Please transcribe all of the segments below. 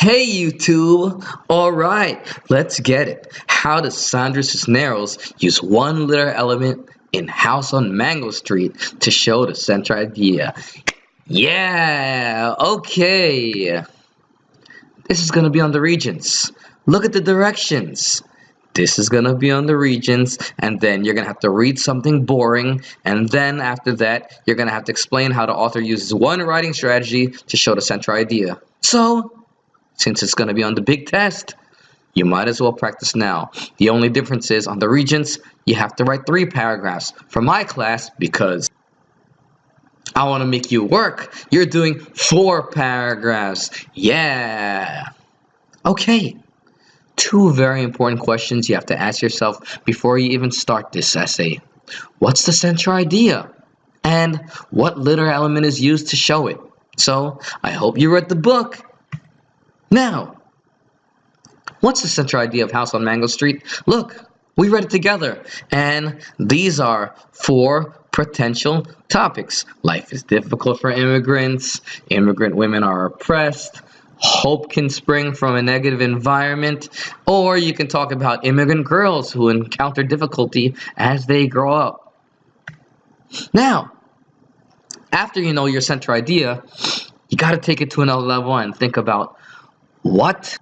Hey YouTube! Alright, let's get it. How does Sandra Cisneros use one letter element in House on Mango Street to show the central idea? Yeah, okay. This is gonna be on the regions. Look at the directions. This is gonna be on the regions, and then you're gonna have to read something boring, and then after that, you're gonna have to explain how the author uses one writing strategy to show the central idea. So, since it's going to be on the big test, you might as well practice now. The only difference is on the Regents, you have to write 3 paragraphs. For my class, because I want to make you work, you're doing 4 paragraphs. Yeah. Okay. 2 very important questions you have to ask yourself before you even start this essay. What's the central idea? And what letter element is used to show it? So, I hope you read the book. Now, what's the central idea of House on Mango Street? Look, we read it together, and these are 4 potential topics. Life is difficult for immigrants, immigrant women are oppressed, hope can spring from a negative environment, or you can talk about immigrant girls who encounter difficulty as they grow up. Now, after you know your central idea, you got to take it to another level and think about what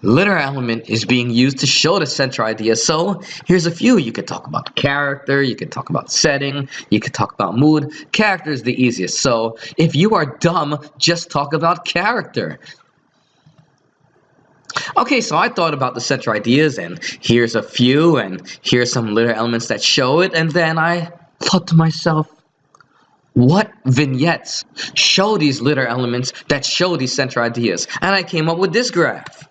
letter element is being used to show the central idea. So here's a few. You could talk about character, you could talk about setting, you could talk about mood. Character is the easiest. So if you are dumb, just talk about character. Okay, so I thought about the central ideas, and here's a few, and here's some letter elements that show it, and then I thought to myself, what vignettes show these letter elements that show these central ideas? And I came up with this graph.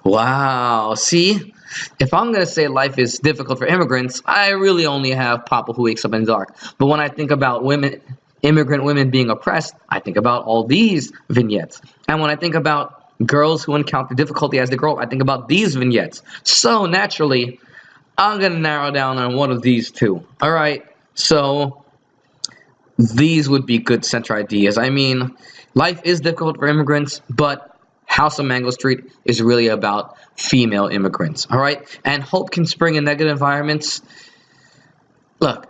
Wow, see? If I'm going to say life is difficult for immigrants, I really only have Papa who wakes up in the dark. But when I think about women, immigrant women being oppressed, I think about all these vignettes. And when I think about girls who encounter difficulty as they grow up, I think about these vignettes. So naturally, I'm going to narrow down on one of these two. All right, so these would be good central ideas. I mean, life is difficult for immigrants, but House on Mango Street is really about female immigrants, all right? And hope can spring in negative environments. Look,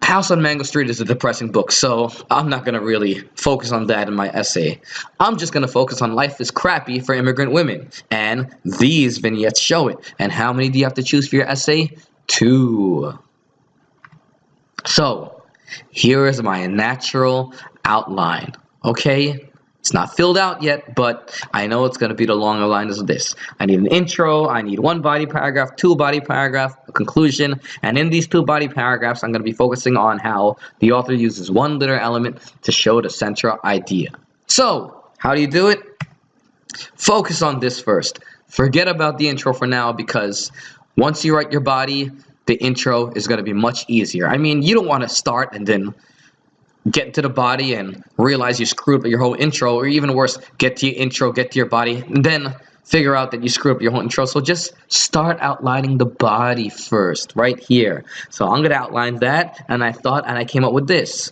House on Mango Street is a depressing book, so I'm not going to really focus on that in my essay. I'm just going to focus on life is crappy for immigrant women, and these vignettes show it. And how many do you have to choose for your essay? 2. So, here is my natural outline, okay? It's not filled out yet, but I know it's going to be the longer lines of this. I need an intro, I need 1 body paragraph, 2 body paragraph, a conclusion, and in these 2 body paragraphs, I'm going to be focusing on how the author uses one letter element to show the central idea. So, how do you do it? Focus on this first. Forget about the intro for now, because once you write your body, the intro is going to be much easier. I mean, you don't want to start and then get to the body and realize you screwed up your whole intro, or even worse, get to your intro, get to your body, and then figure out that you screwed up your whole intro. So just start outlining the body first, right here. So I'm going to outline that, and I came up with this.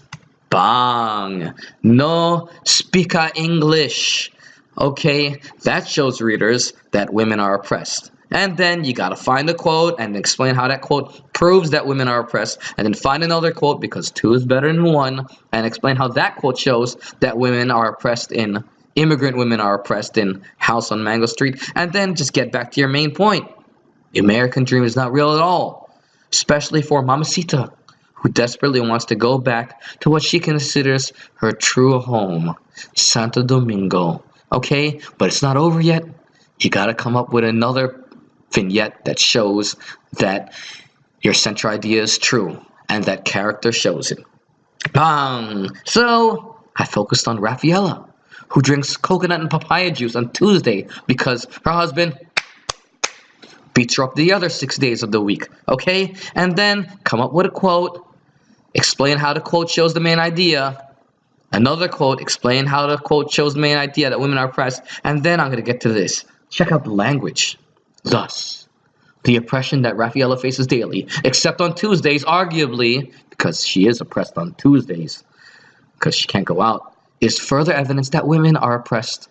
Bang! No speaka English. Okay, that shows readers that women are oppressed. And then you gotta find a quote and explain how that quote proves that women are oppressed. And then find another quote, because 2 is better than 1, and explain how that quote shows that women are oppressed in, immigrant women are oppressed in House on Mango Street. And then just get back to your main point. The American dream is not real at all. Especially for Mamacita, who desperately wants to go back to what she considers her true home, Santo Domingo. Okay, but it's not over yet. You gotta come up with another vignette that shows that your central idea is true and that character shows it. Bang! So I focused on Rafaela, who drinks coconut and papaya juice on Tuesday because her husband beats her up the other 6 days of the week. Okay? And then come up with a quote, explain how the quote shows the main idea. Another quote, explain how the quote shows the main idea that women are oppressed. And then I'm going to get to this. Check out the language. Thus, the oppression that Rafaela faces daily, except on Tuesdays, arguably, because she is oppressed on Tuesdays, because she can't go out, is further evidence that women are oppressed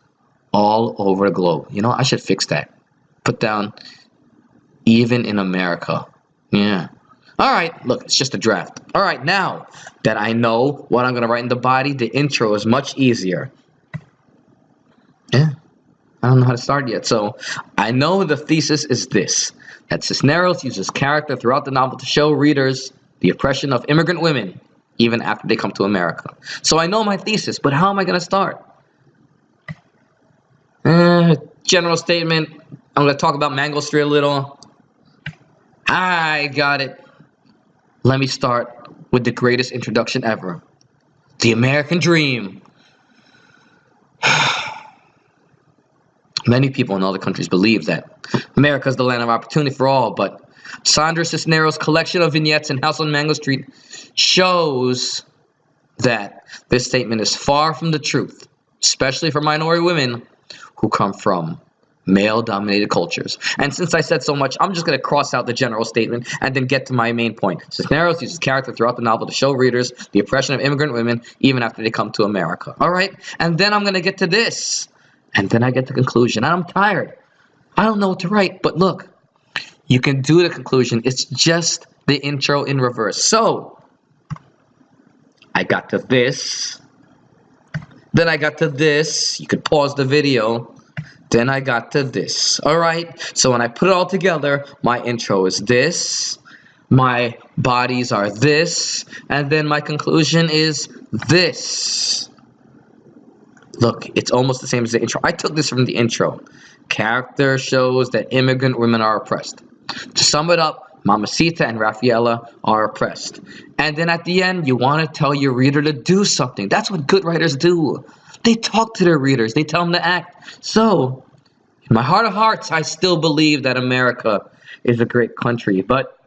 all over the globe. You know, I should fix that. Put down, even in America. Yeah. All right, look, it's just a draft. All right, now that I know what I'm going to write in the body, the intro is much easier. Yeah. I don't know how to start yet. So I know the thesis is this, that Cisneros uses character throughout the novel to show readers the oppression of immigrant women, even after they come to America. So I know my thesis, but how am I going to start? General statement. I'm going to talk about Mango Street a little. I got it. Let me start with the greatest introduction ever. The American Dream. Many people in other countries believe that America is the land of opportunity for all, but Sandra Cisneros' collection of vignettes in House on Mango Street shows that this statement is far from the truth, especially for minority women who come from male-dominated cultures. And since I said so much, I'm just going to cross out the general statement and then get to my main point. Cisneros uses character throughout the novel to show readers the oppression of immigrant women even after they come to America. All right? And then I'm going to get to this. And then I get the conclusion. And I'm tired. I don't know what to write. But look, you can do the conclusion. It's just the intro in reverse. So, I got to this. Then I got to this. You could pause the video. Then I got to this. All right? So when I put it all together, my intro is this. My bodies are this. And then my conclusion is this. Look, it's almost the same as the intro. I took this from the intro. Character shows that immigrant women are oppressed. To sum it up, Mamacita and Rafaela are oppressed. And then at the end, you want to tell your reader to do something. That's what good writers do. They talk to their readers. They tell them to act. So, in my heart of hearts, I still believe that America is a great country. But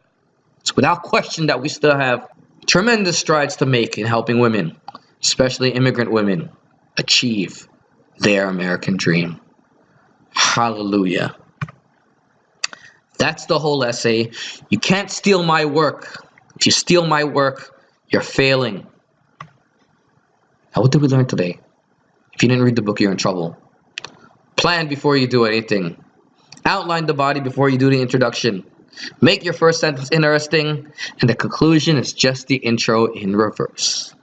it's without question that we still have tremendous strides to make in helping women, especially immigrant women, achieve their American dream. Hallelujah. That's the whole essay. You can't steal my work. If you steal my work, you're failing. Now, what did we learn today? If you didn't read the book, you're in trouble. Plan before you do anything. Outline the body before you do the introduction. Make your first sentence interesting, and the conclusion is just the intro in reverse.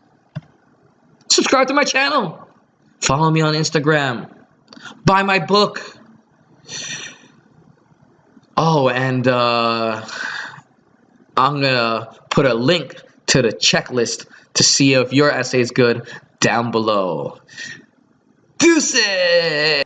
Subscribe to my channel. Follow me on Instagram. Buy my book. Oh, and I'm gonna put a link to the checklist to see if your essay is good down below. Deuces!